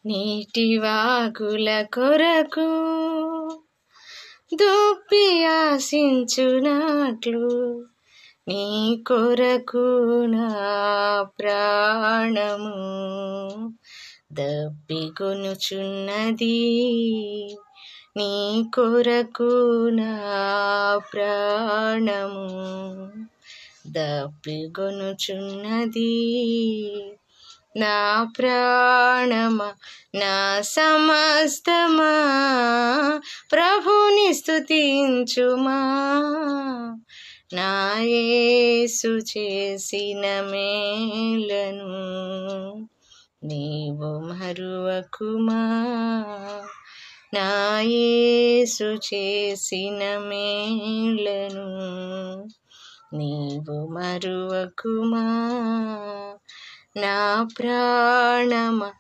నీటి వాగుల కొరకు దుప్పి ఆశించునట్లు నీ కొరకు నా ప్రాణము దప్పికొనుచున్నది. నీ కొరకు నా ప్రాణము దప్పికొనుచున్నది. నా ప్రాణమా నా సమస్తమా ప్రభుని స్తుతించుమా. నా యేసు చేసిన మేలను నీవు మరువకుమా. నా యేసు చేసిన మేలను నీవు మరువకుమా. నా ప్రాణమా